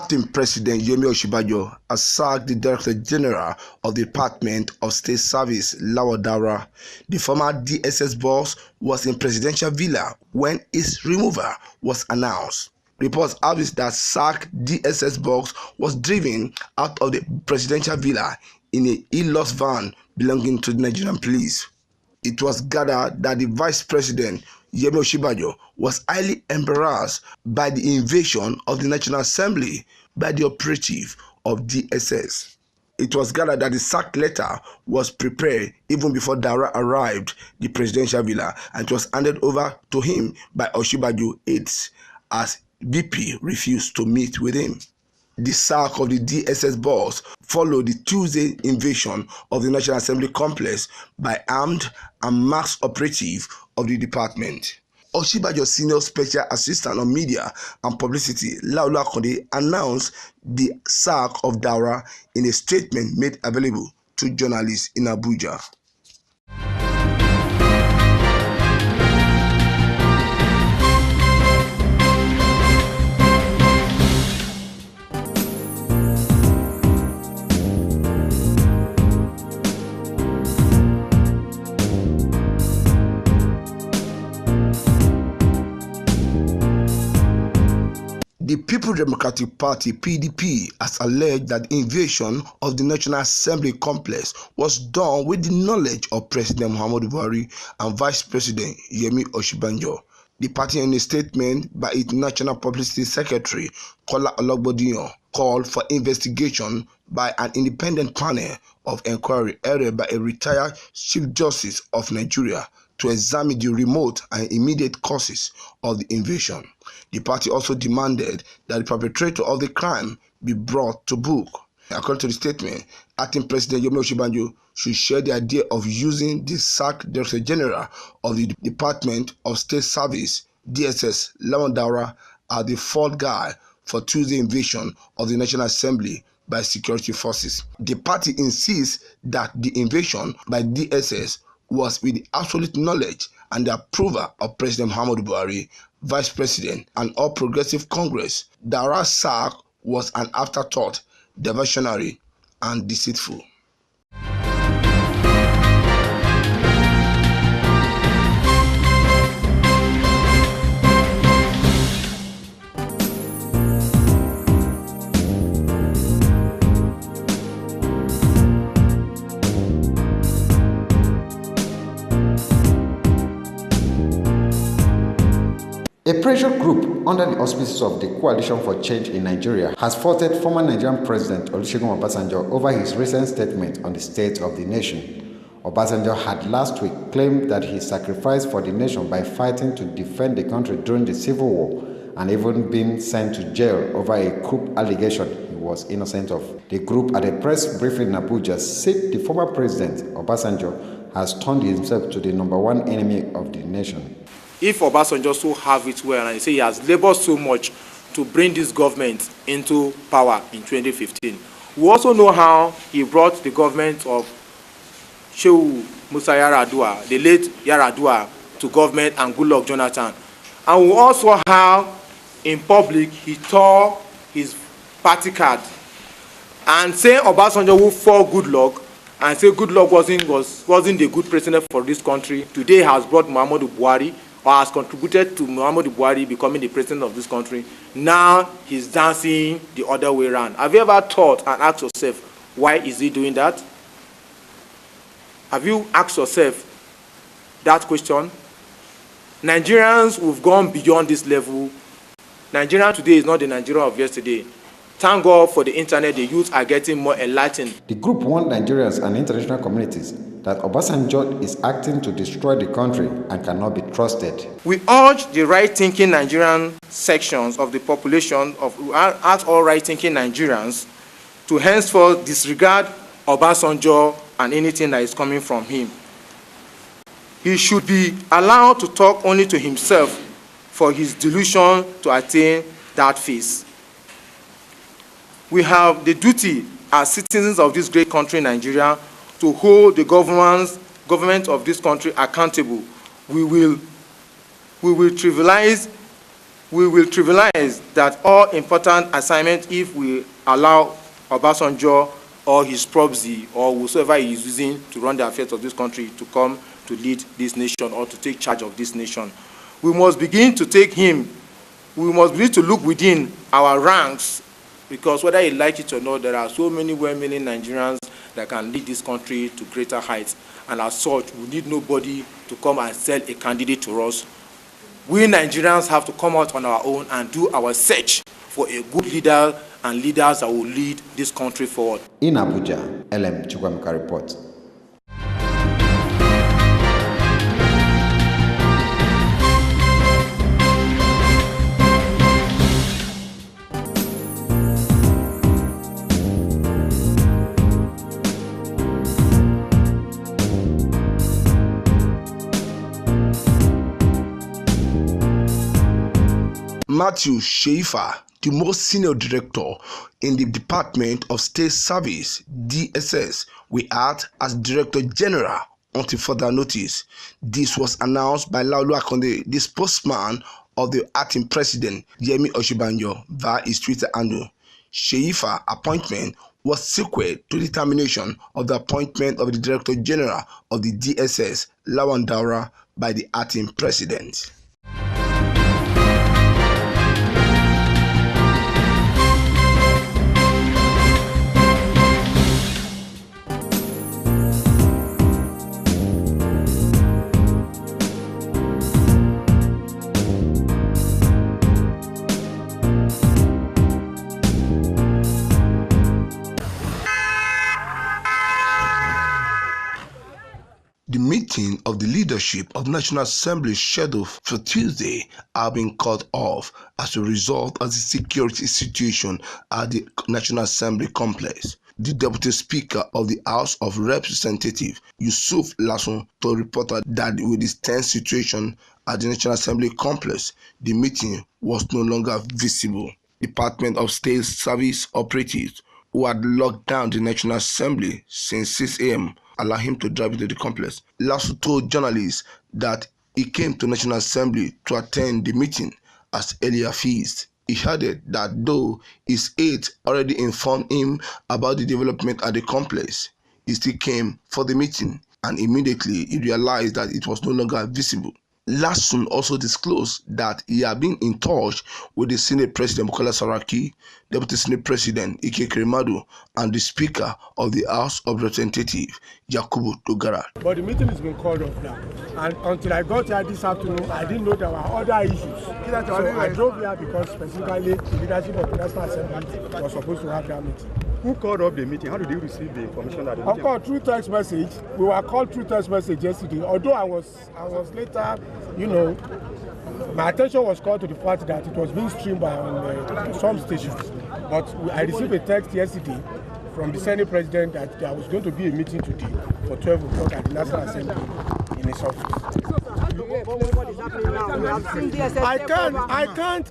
Acting President Yemi Osinbajo has sacked the Director General of the Department of State Service, Lawal Daura. The former DSS boss was in presidential villa when his removal was announced. Reports have it that sacked DSS boss was driven out of the presidential villa in a e-lost van belonging to the Nigerian police. It was gathered that the Vice President Yemi Osinbajo was highly embarrassed by the invasion of the National Assembly by the operative of DSS. It was gathered that the sack letter was prepared even before Daura arrived the presidential villa, and it was handed over to him by Osinbajo aides as BP refused to meet with him. The sack of the DSS boss followed the Tuesday invasion of the National Assembly complex by armed and masked operatives of the department. Osinbajo's senior special assistant on media and publicity, Laolu Akande, announced the sack of Daura in a statement made available to journalists in Abuja. The People's Democratic Party (PDP) has alleged that the invasion of the National Assembly complex was done with the knowledge of President Muhammadu Buhari and Vice President Yemi Osinbajo. The party, in a statement by its National Publicity Secretary, Kola Ologbodiyan, called for investigation by an independent panel of inquiry headed by a retired Chief Justice of Nigeria to examine the remote and immediate causes of the invasion. The party also demanded that the perpetrator of the crime be brought to book. According to the statement, Acting President Yemi Osinbajo should share the idea of using the sacked Director General of the Department of State Service, DSS, Lawal Daura, as the fall guy for Tuesday invasion of the National Assembly by security forces. The party insists that the invasion by DSS was with the absolute knowledge and the approval of President Muhammadu Buhari, Vice President, and All Progressive Congress. Daura's sack was an afterthought, diversionary, and deceitful. A pressure group under the auspices of the Coalition for Change in Nigeria has faulted former Nigerian President Olusegun Obasanjo over his recent statement on the state of the nation. Obasanjo had last week claimed that he sacrificed for the nation by fighting to defend the country during the Civil War and even being sent to jail over a coup allegation he was innocent of. The group, at a press briefing in Abuja, said the former president, Obasanjo, has turned himself to the #1 enemy of the nation. If Obasanjo so have it well, and he say he has labored so much to bring this government into power in 2015, we also know how he brought the government of Shehu Musa Yar'Adua, the late Yar'Adua, to government, and Goodluck Jonathan. And we also how in public he tore his party card and say Obasanjo will fall Goodluck, and say Goodluck wasn't a good president for this country. Today has brought Muhammadu Buhari, or has contributed to Muhammadu Buhari becoming the president of this country. Now he's dancing the other way around. Have you ever thought and asked yourself, why is he doing that? Have you asked yourself that question? Nigerians, we've gone beyond this level. Nigeria today is not the Nigeria of yesterday. Thank God for the internet, the youth are getting more enlightened. The group warned Nigerians and international communities that Obasanjo is acting to destroy the country and cannot be trusted. We urge the right-thinking Nigerian sections of the population, ask all right-thinking Nigerians to henceforth disregard Obasanjo and anything that is coming from him. He should be allowed to talk only to himself for his delusion to attain that phase. We have the duty as citizens of this great country, Nigeria, to hold the government of this country accountable. We will trivialize we will trivialize that all important assignments if we allow Obasanjo or his proxy or whosoever he is using to run the affairs of this country to come to lead this nation or to take charge of this nation. We must begin to take him. We must begin to look within our ranks, because whether you like it or not, there are so many well-meaning Nigerians that can lead this country to greater heights. And as such, we need nobody to come and sell a candidate to us. We Nigerians have to come out on our own and do our search for a good leader and leaders that will lead this country forward. In Abuja, LM Chukwamika reports. Matthew Sheifa, the most senior director in the Department of State Service, DSS, will act as Director General until further notice. This was announced by Laolu Akonde, the spokesman of the acting president, Yemi Osinbajo, via his Twitter handle. Sheifa's appointment was sequel to the termination of the appointment of the Director General of the DSS, Lawan Daura, by the acting president. The meeting of the leadership of National Assembly scheduled for Tuesday have been cut off as a result of the security situation at the National Assembly complex. The Deputy Speaker of the House of Representatives, Yusuf Lasun, told reporters that with this tense situation at the National Assembly complex, the meeting was no longer visible. Department of State Service operatives who had locked down the National Assembly since 6 a.m. allowed him to drive into the complex. Lasso told journalists that he came to National Assembly to attend the meeting as earlier feast. He added that though his aides already informed him about the development at the complex, he still came for the meeting, and immediately he realized that it was no longer visible. Lasso also disclosed that he had been in touch with the Senate President Bukola Saraki, Deputy Senate President Ike Kremadu, and the Speaker of the House of Representatives, Yakubu Dogara. But the meeting has been called off now, and until I got here this afternoon, I didn't know there were other issues. So I drove here because specifically the leadership of the National Assembly was supposed to have that meeting. Who called up the meeting? How did you receive the information that the meeting? Of course, through text message. We were called through text message yesterday. Although I was later, my attention was called to the fact that it was being streamed by on some stations. But I received a text yesterday from the Senate President that there was going to be a meeting today for 12 o'clock at the National Assembly in his office.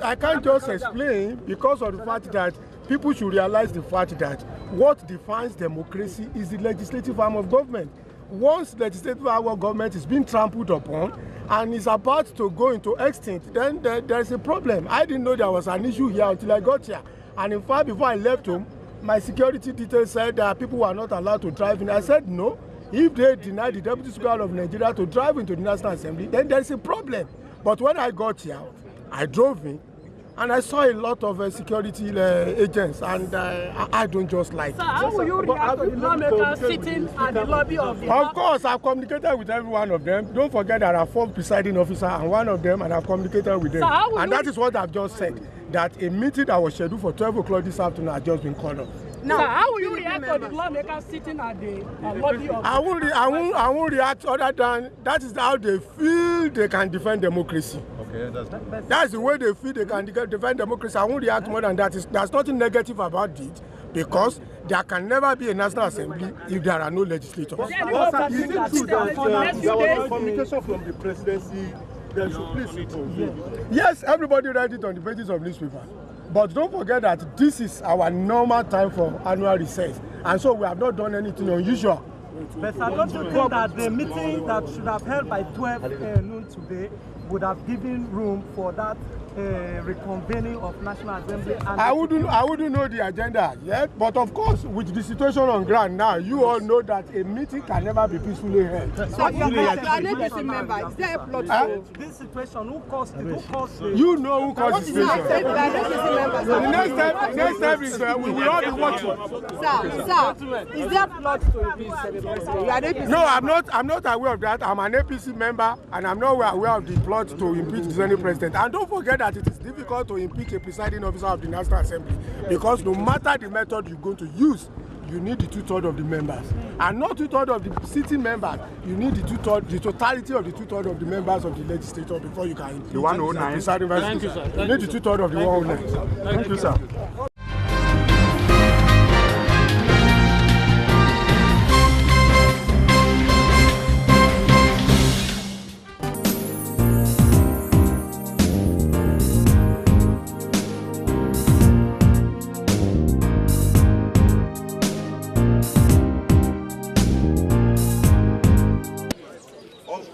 I can't just explain because of the fact that people should realize the fact that what defines democracy is the legislative arm of government. Once legislative arm of government is being trampled upon and is about to go into extinct, then there is a problem. I didn't know there was an issue here until I got here. And in fact, before I left home, my security details said that people were not allowed to drive in. I said no. If they deny the Deputy Speaker of Nigeria to drive into the National Assembly, then there is a problem. But when I got here, I drove in, and I saw a lot of security agents, and I don't just like it. So how will you react to the lawmakers sitting at the lobby of the Of course, I've communicated with every one of them. Don't forget there are 4 presiding officers and one of them, and I've communicated with them. So and that is what I've just said, that a meeting that was scheduled for 12 o'clock this afternoon has just been called off. Now, so how will you react to the lawmakers sitting at the lobby of I won't react other than that is how they feel they can defend democracy. Okay, that's the way they feel they can defend democracy. I won't react more than that. There's nothing negative about it because there can never be a National Assembly if there are no legislators. Is it true that there was communication from the presidency? Yes, everybody read it on the pages of newspaper. But don't forget that this is our normal time for annual recess. And so we have not done anything unusual. But I don't think that the meeting that should have held by 12 noon today would have given room for that reconvening of National Assembly? And I wouldn't know the agenda yet, but of course, with the situation on ground now, you all know that a meeting can never be peacefully held. So you're an APC member. Is there a plot to this situation? Who caused the You know who caused the situation. The next step is we will all be watching. Sir, is there a plot to impeach the president? You are an APC No, I'm not aware of that. I'm an APC member, and I'm not aware of the plot to impeach the Senate president. And don't forget that it is difficult to impeach a presiding officer of the National Assembly, because no matter the method you're going to use, you need the 2/3 of the members, and not 2/3 of the sitting members. You need the totality of the 2/3 of the members of the legislature before you can impeach the 109 presiding vice president. You need the 2/3 of the 109. Thank you, sir.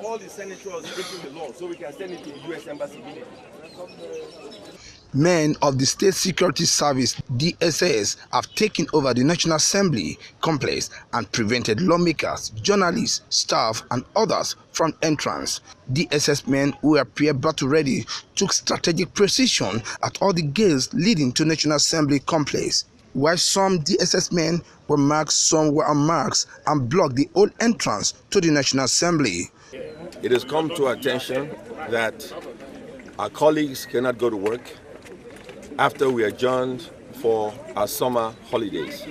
All the senators breaking the law, so we can send it to the U.S. Embassy immediately. Men of the State Security Service (DSS) have taken over the National Assembly complex and prevented lawmakers, journalists, staff, and others from entrance. DSS men who appear battle-ready took strategic position at all the gates leading to National Assembly complex. While some DSS men were marked, some were unmarked and blocked the whole entrance to the National Assembly. It has come to our attention that our colleagues cannot go to work after we adjourned for our summer holidays.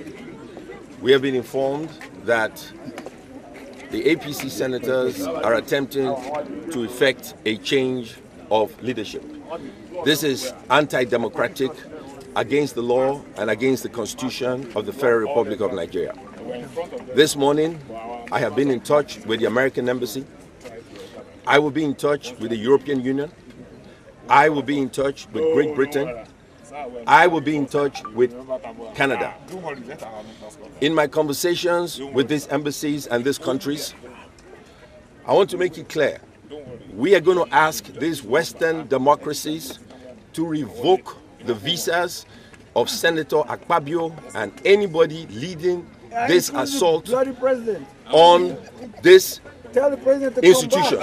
We have been informed that the APC senators are attempting to effect a change of leadership. This is anti-democratic, against the law and against the Constitution of the Federal Republic of Nigeria. This morning, I have been in touch with the American Embassy. I will be in touch with the European Union. I will be in touch with Great Britain. I will be in touch with Canada. In my conversations with these embassies and these countries, I want to make it clear, we are going to ask these Western democracies to revoke the visas of Senator Akpabio and anybody leading this assault on this institution.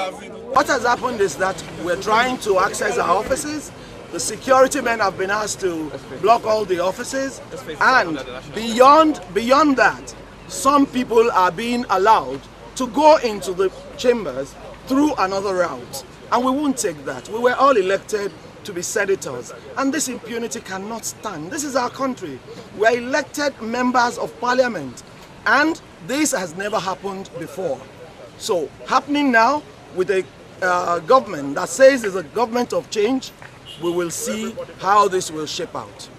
What has happened is that we're trying to access our offices. The security men have been asked to block all the offices, and beyond that, some people are being allowed to go into the chambers through another route, and we won't take that. We were all elected to be senators, and this impunity cannot stand. This is our country. We are elected members of parliament, and this has never happened before. So, happening now with a government that says it's a government of change, we will see how this will shape out.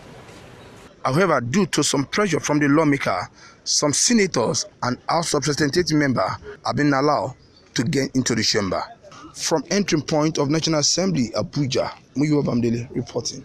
However, due to some pressure from the lawmaker, some senators and House of Representatives members have been allowed to get into the chamber. From entering point of National Assembly, Abuja, Muyiwa Bamdele reporting.